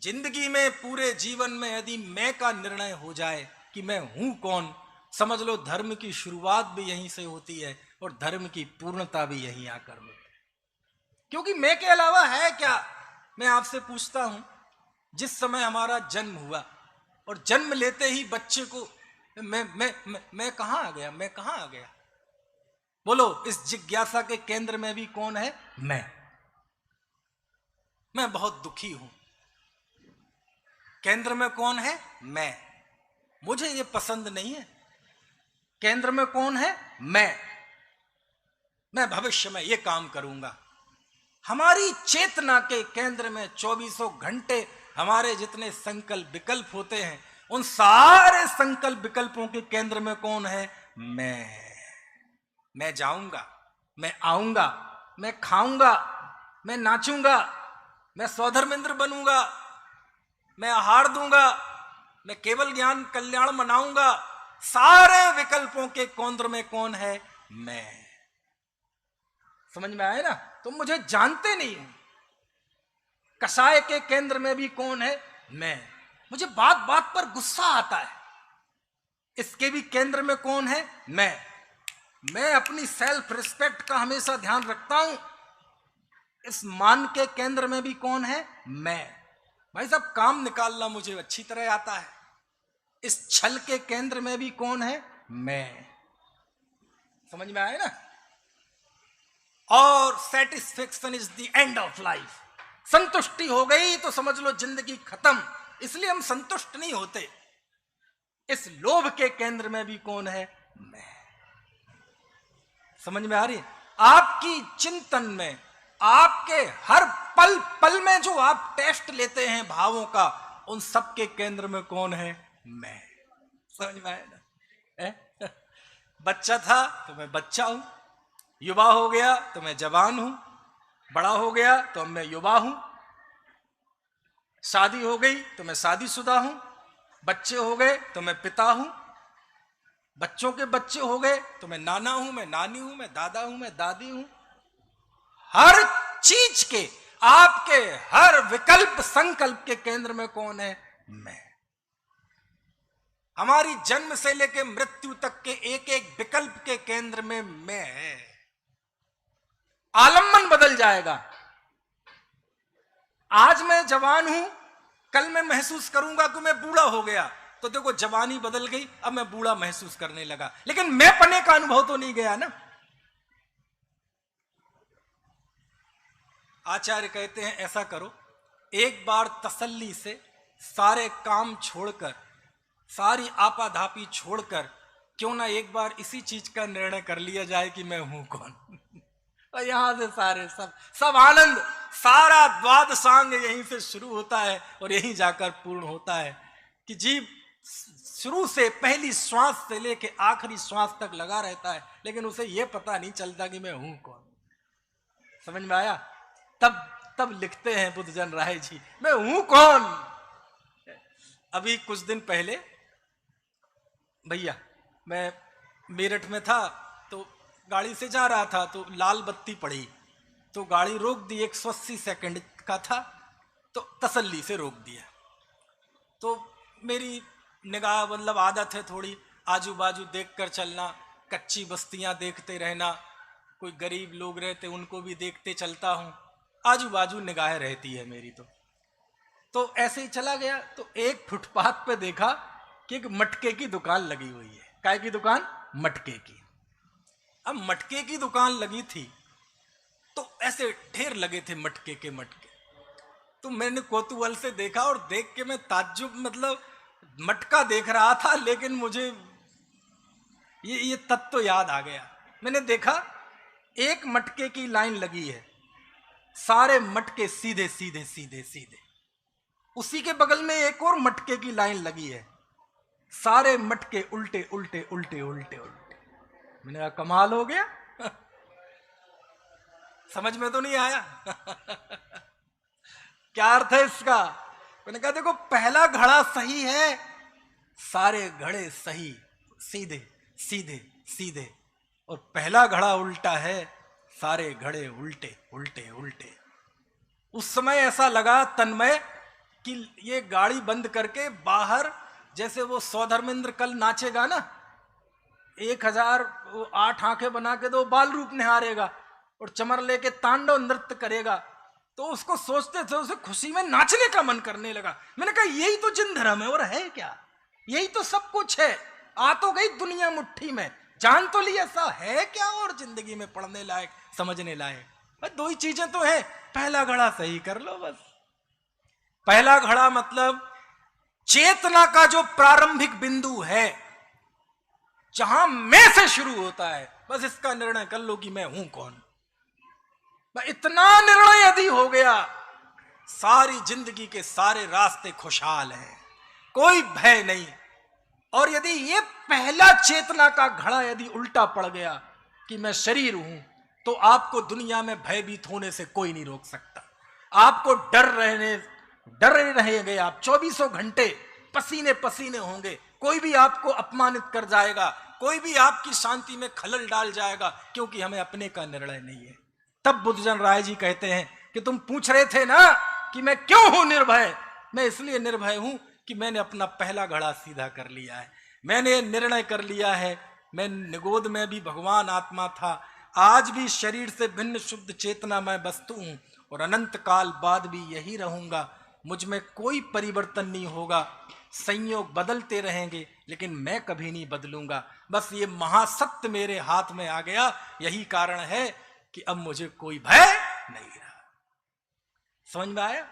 जिंदगी में, पूरे जीवन में यदि मैं का निर्णय हो जाए कि मैं हूं कौन, समझ लो धर्म की शुरुआत भी यहीं से होती है और धर्म की पूर्णता भी यहीं आकर मिलती है। क्योंकि मैं के अलावा है क्या? मैं आपसे पूछता हूं, जिस समय हमारा जन्म हुआ और जन्म लेते ही बच्चे को मैं कहां आ गया, मैं कहां आ गया? बोलो, इस जिज्ञासा के केंद्र में भी कौन है? मैं बहुत दुखी हूं। केंद्र में कौन है? मैं। मुझे ये पसंद नहीं है। केंद्र में कौन है? मैं भविष्य में ये काम करूंगा। हमारी चेतना के केंद्र में 24 घंटे हमारे जितने संकल्प विकल्प होते हैं, उन सारे संकल्प विकल्पों के केंद्र में कौन है? मैं जाऊंगा, मैं आऊंगा, मैं खाऊंगा, मैं नाचूंगा, मैं स्वधर्मेंद्र बनूंगा, मैं आहार दूंगा, मैं केवल ज्ञान कल्याण मनाऊंगा। सारे विकल्पों के केंद्र में कौन है? मैं। समझ में आए ना? तुम मुझे जानते नहीं हो। कसाय के केंद्र में भी कौन है? मैं। मुझे बात बात पर गुस्सा आता है, इसके भी केंद्र में कौन है? मैं अपनी सेल्फ रिस्पेक्ट का हमेशा ध्यान रखता हूं, इस मान के केंद्र में भी कौन है? मैं। भाई साहब, काम निकालना मुझे अच्छी तरह आता है, इस छल के केंद्र में भी कौन है? मैं। समझ में आए ना? और satisfaction is the end of life. संतुष्टि हो गई तो समझ लो जिंदगी खत्म। इसलिए हम संतुष्ट नहीं होते। इस लोभ के केंद्र में भी कौन है? मैं। समझ में आ रही है? आपकी चिंतन में, आपके हर पल पल में जो आप टेस्ट लेते हैं भावों का, उन सब के केंद्र में कौन है? मैं। समझ में आया ना? बच्चा था तो मैं बच्चा हूं, युवा हो गया तो मैं जवान हूं, बड़ा हो गया तो अब मैं युवा हूं, शादी हो गई तो मैं शादीशुदा हूं, बच्चे हो गए तो मैं पिता हूं, बच्चों के बच्चे हो गए तो मैं नाना हूं, मैं नानी हूं, मैं दादा हूं, मैं दादी हूं। हर चीज के, आपके हर विकल्प संकल्प के केंद्र में कौन है? मैं। हमारी जन्म से लेकर मृत्यु तक के एक एक विकल्प के केंद्र में मैं है। आलम्बन बदल जाएगा। आज मैं जवान हूं, कल मैं महसूस करूंगा कि मैं बूढ़ा हो गया, तो देखो जवानी बदल गई, अब मैं बूढ़ा महसूस करने लगा, लेकिन मैं पने का अनुभव तो नहीं गया ना। आचार्य कहते हैं ऐसा करो, एक बार तसल्ली से सारे काम छोड़कर, सारी आपाधापी छोड़कर, क्यों ना एक बार इसी चीज का निर्णय कर लिया जाए कि मैं हूं कौन। और यहां से सारे सब आनंद, सारा द्वादशांग यहीं से शुरू होता है और यहीं जाकर पूर्ण होता है कि जीव शुरू से पहली श्वास से लेके आखिरी श्वास तक लगा रहता है, लेकिन उसे यह पता नहीं चलता कि मैं हूं कौन। समझ में आया? तब लिखते हैं बुद्धजन राय जी, मैं हूं कौन। अभी कुछ दिन पहले भैया, मैं मेरठ में था तो गाड़ी से जा रहा था तो लाल बत्ती पड़ी तो गाड़ी रोक दी। 180 सेकंड का था तो तसल्ली से रोक दिया। तो मेरी निगाह, मतलब आदत है थोड़ी आजू बाजू देखकर चलना, कच्ची बस्तियां देखते रहना, कोई गरीब लोग रहते उनको भी देखते चलता हूं, आजू बाजू निगाहें रहती है मेरी। तो ऐसे ही चला गया तो एक फुटपाथ पे देखा कि एक मटके की दुकान लगी हुई है। काय की दुकान? मटके की। अब मटके की दुकान लगी थी तो ऐसे ढेर लगे थे मटके के मटके। तो मैंने कौतूहल से देखा और देख के मैं ताज्जुब, मतलब मटका देख रहा था लेकिन मुझे ये तत्व याद आ गया। मैंने देखा एक मटके की लाइन लगी है, सारे मटके सीधे सीधे सीधे सीधे। उसी के बगल में एक और मटके की लाइन लगी है, सारे मटके उल्टे उल्टे उल्टे उल्टे उल्टे। मैंने कहा कमाल हो गया। समझ में तो नहीं आया? क्या अर्थ है इसका? मैंने कहा देखो, पहला घड़ा सही है, सारे घड़े सही, सीधे सीधे सीधे, और पहला घड़ा उल्टा है, सारे घड़े उल्टे उल्टे उल्टे। उस समय ऐसा लगा तन्मय कि ये गाड़ी बंद करके बाहर, जैसे वो सौधर्मेंद्र कल नाचेगा ना, 1008 आंखें बना के तो बाल रूप निहारेगा और चमर लेके तांडव नृत्य करेगा, तो उसको सोचते थे उसे खुशी में नाचने का मन करने लगा। मैंने कहा यही तो जिन धर्म है, और है क्या? यही तो सब कुछ है। आ तो गई दुनिया मुट्ठी में, जान तो ली ऐसा है क्या और जिंदगी में पढ़ने लायक, समझने लायक? बस दो ही चीजें तो है, पहला घड़ा सही कर लो बस। पहला घड़ा मतलब चेतना का जो प्रारंभिक बिंदु है, जहां मैं से शुरू होता है, बस इसका निर्णय कर लो कि मैं हूं कौन। इतना निर्णय यदि हो गया, सारी जिंदगी के सारे रास्ते खुशहाल हैं, कोई भय नहीं। और यदि ये पहला चेतना का घड़ा यदि उल्टा पड़ गया कि मैं शरीर हूं, तो आपको दुनिया में भयभीत होने से कोई नहीं रोक सकता। आपको डर रहेंगे, आप 24 घंटे पसीने पसीने होंगे, कोई भी आपको अपमानित कर जाएगा, कोई भी आपकी शांति में खलल डाल जाएगा, क्योंकि हमें अपने का निर्णय नहीं है। तब बुद्धजन राय जी कहते हैं कि तुम पूछ रहे थे ना कि मैं क्यों हूं निर्भय, मैं इसलिए निर्भय हूं कि मैंने अपना पहला घड़ा सीधा कर लिया है। मैंने निर्णय कर लिया है, मैं निगोद में भी भगवान आत्मा था, आज भी शरीर से भिन्न शुद्ध चेतना मैं वस्तु हूं और अनंत काल बाद भी यही रहूंगा। मुझ में कोई परिवर्तन नहीं होगा, संयोग बदलते रहेंगे लेकिन मैं कभी नहीं बदलूंगा। बस ये महासत्य मेरे हाथ में आ गया, यही कारण है कि अब मुझे कोई भय नहीं रहा। समझ में आया?